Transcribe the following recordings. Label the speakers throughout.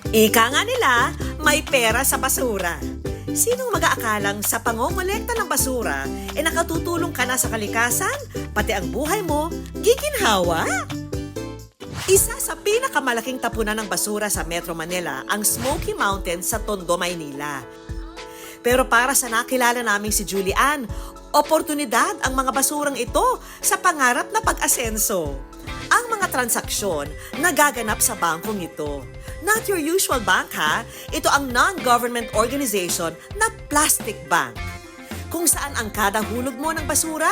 Speaker 1: Ika nga nila, may pera sa basura. Sinong mag-aakalang sa pangongolekta ng basura, nakatutulong ka na sa kalikasan, pati ang buhay mo, giginhawa? Isa sa pinakamalaking tapunan ng basura sa Metro Manila ang Smoky Mountains sa Tondo, Maynila. Pero para sa nakilala naming si Julian, oportunidad ang mga basurang ito sa pangarap na pag-asenso. Ang mga transaksyon nagaganap sa bangkong ito. Not your usual bank ha, ito ang non-government organization na Plastic Bank. Kung saan ang kada hulog mo ng basura,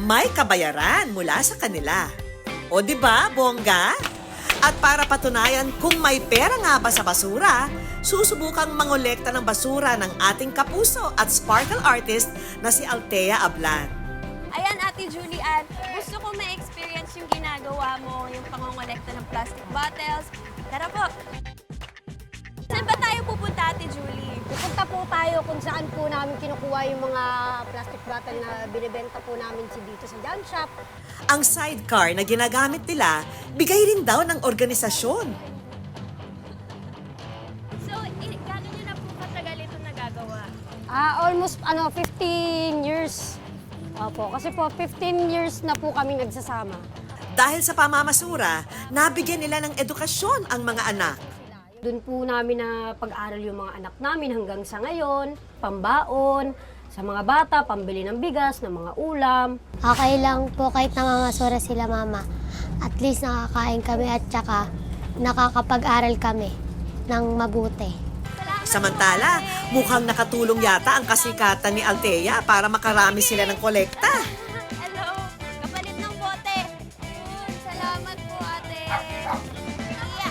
Speaker 1: may kabayaran mula sa kanila. O di ba, bongga? At para patunayan kung may pera nga ba sa basura, susubukang mangolekta ng basura ng ating kapuso at sparkle artist na si Althea Ablan.
Speaker 2: Ayan, Ate Julian, gusto ko ma-experience yung ginagawa mo, yung pangongolekta ng plastic bottles. Tara po. Saan ba tayo pupunta, Ate Julie?
Speaker 3: Pupunta po tayo kung saan po namin kinukuha yung mga plastic bottle na binibenta po namin dito sa junk shop.
Speaker 1: Ang sidecar na ginagamit nila, bigay rin daw ng organisasyon.
Speaker 2: So, gano'n nyo na po katagal ito nagagawa?
Speaker 3: Almost 15 years. Opo, kasi po 15 years na po kami nagsasama.
Speaker 1: Dahil sa pamamasura, nabigyan nila ng edukasyon ang mga anak.
Speaker 3: Doon po namin na pag-aral yung mga anak namin hanggang sa ngayon, pambaon, sa mga bata, pambili ng bigas, ng mga ulam.
Speaker 4: Okay lang po kahit namamasura sila mama. At least nakakain kami at saka nakakapag-aral kami ng mabuti.
Speaker 1: Samantala, mukhang nakatulong yata ang kasikatan ni Althea para makarami sila ng kolekta.
Speaker 2: Hello, kapalit ng bote. Salamat po, ate. Iya.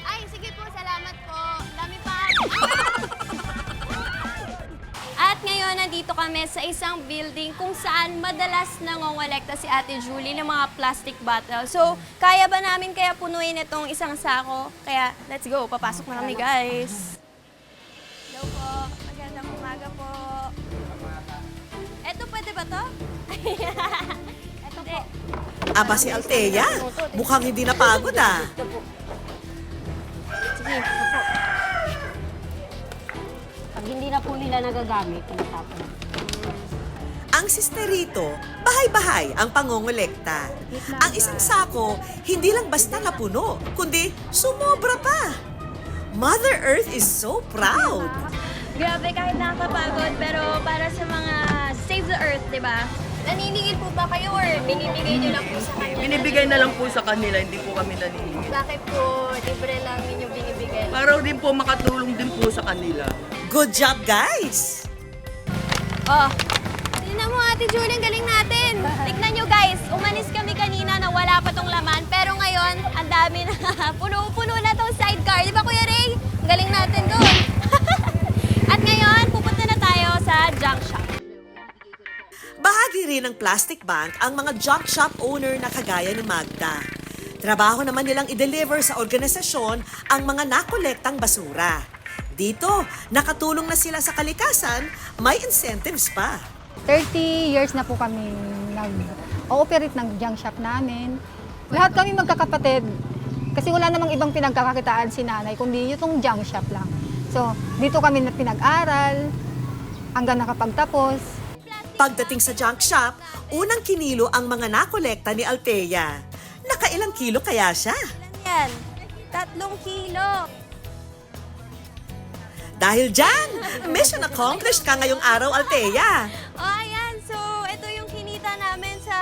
Speaker 2: Ay, sige po, salamat po. Dami pa. At ngayon, nandito kami sa isang building kung saan madalas nangongolekta si Ate Julie ng mga plastic bottle. So, kaya ba namin kaya punuin itong isang sako? Kaya, let's go. Papasok na kami, guys. Hello po. Magandang umaga po. Eto, pwede ba to? Eto po.
Speaker 1: Aba si Althea, mukhang hindi napagod ah.
Speaker 3: Ito po.
Speaker 2: Sige, ito po.
Speaker 3: Pag hindi na po nila nagagamit, tinatapon.
Speaker 1: Ang sisterito, bahay-bahay ang pangongolekta. Ang isang sako, hindi lang basta napuno, kundi sumobra pa. Mother Earth is so proud.
Speaker 2: Grabe, kahit nakakapagod, pero para sa mga Save the Earth, di ba? Naniningil po ba kayo or binibigay nyo lang po sa kanila?
Speaker 5: Binibigay na lang po sa kanila, hindi po kami naniningil.
Speaker 2: Bakit po libre lang ninyo binibigay?
Speaker 5: Para din po makatulong din po sa kanila.
Speaker 1: Good job, guys!
Speaker 2: Oh, tignan mo Ate Julie, ang galing natin. Tignan nyo guys, umalis kami kanina na wala pa tong laman, pero ngayon, ang dami na. Puno-puno na tong sidecar. Di ba Kuya Ray? Ang galing natin doon. At ngayon, pupunta na tayo sa junk shop.
Speaker 1: Bahagi rin ng Plastic Bank ang mga junk shop owner na kagaya ni Magda. Trabaho naman nilang i-deliver sa organisasyon ang mga nakolektang basura. Dito, nakatulong na sila sa kalikasan, may incentives pa.
Speaker 6: 30 years na po kami nag-ooperate ng junk shop namin. Lahat kami magkakapatid. Kasi wala namang ibang pinagkakakitaan si nanay, kundi itong junk shop lang. So, dito kami na pinag-aral hanggang nakapagtapos.
Speaker 1: Pagdating sa junk shop, unang kinilo ang mga nakolekta ni Althea. Nakailang kilo kaya siya?
Speaker 2: Yan, 3 kilo.
Speaker 1: Dahil dyan, mission accomplished ka ngayong araw, Althea.
Speaker 2: Oh, ayan. So, ito yung kinita namin sa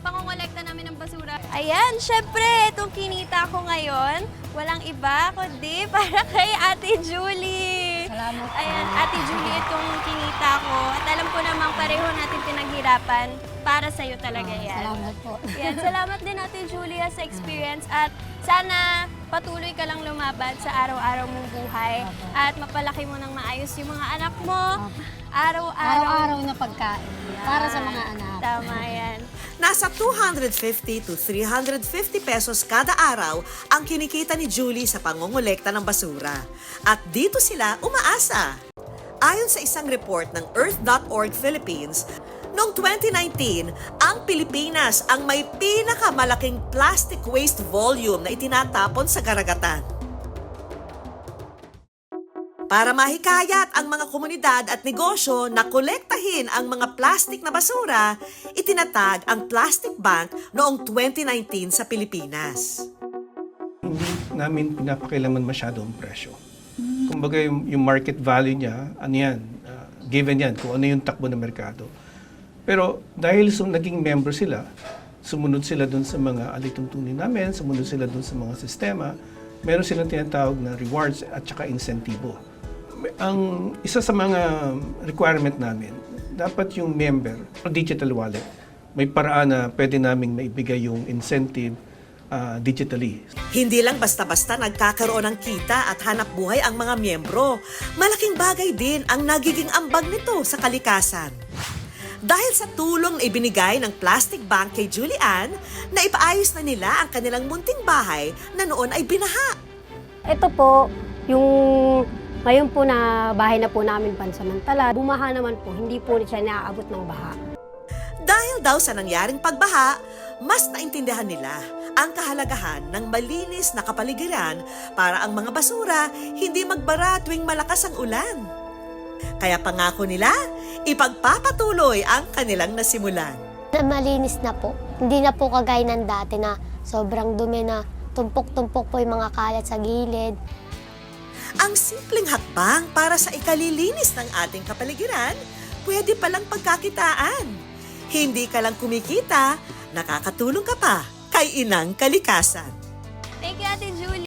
Speaker 2: pangongolekta namin ng basura. Ayan, syempre, itong kinita ko ngayon, walang iba kundi para kay Ate Julie.
Speaker 3: Salamat.
Speaker 2: Ayan, Ate Julie, itong kinita ko. At alam ko namang pareho natin pinaghirapan. Para sa'yo talaga yan.
Speaker 3: Salamat po.
Speaker 2: Yan, salamat din Ate Julia sa experience at sana patuloy ka lang lumaban sa araw-araw mong buhay at mapalaki mo ng maayos yung mga anak mo.
Speaker 3: Araw-araw na pagkain para sa mga anak.
Speaker 2: Tama yan.
Speaker 1: Nasa 250 to 350 pesos kada araw ang kinikita ni Julie sa pangongolekta ng basura. At dito sila umaasa. Ayon sa isang report ng Earth.org Philippines, Noong 2019, ang Pilipinas ang may pinakamalaking plastic waste volume na itinatapon sa karagatan. Para mahikayat ang mga komunidad at negosyo na kolektahin ang mga plastic na basura, itinatag ang Plastic Bank noong 2019 sa Pilipinas.
Speaker 7: Hindi namin pinapakilaman masyado ang presyo. Kumbaga yung market value niya, ano yan, given yan, kung ano yung takbo ng merkado. Pero dahil naging member sila, sumunod sila dun sa mga alituntunin namin, sumunod sila dun sa mga sistema, meron silang tinatawag na rewards at saka insentibo. Ang isa sa mga requirement namin, dapat yung member, digital wallet, may paraan na pwede naming maibigay yung incentive digitally.
Speaker 1: Hindi lang basta-basta nagkakaroon ng kita at hanap buhay ang mga miyembro. Malaking bagay din ang nagiging ambag nito sa kalikasan. Dahil sa tulong na ibinigay ng Plastic Bank kay Julian, na ipaayos na nila ang kanilang munting bahay na noon ay binaha.
Speaker 3: Ito po, yung ngayon po na bahay na po namin pansamantala, bumaha naman po, hindi po siya naaabot ng baha.
Speaker 1: Dahil daw sa nangyaring pagbaha, mas naintindihan nila ang kahalagahan ng malinis na kapaligiran para ang mga basura hindi magbara tuwing malakas ang ulan. Kaya pangako nila, ipagpapatuloy ang kanilang nasimulan.
Speaker 4: Malinis na po. Hindi na po kagaya ng dati na sobrang dumi na tumpok-tumpok po yung mga kalat sa gilid.
Speaker 1: Ang simpleng hakbang para sa ikalilinis ng ating kapaligiran, pwede palang pagkakitaan. Hindi ka lang kumikita, nakakatulong ka pa kay Inang Kalikasan.
Speaker 2: Thank you, Ate Julie.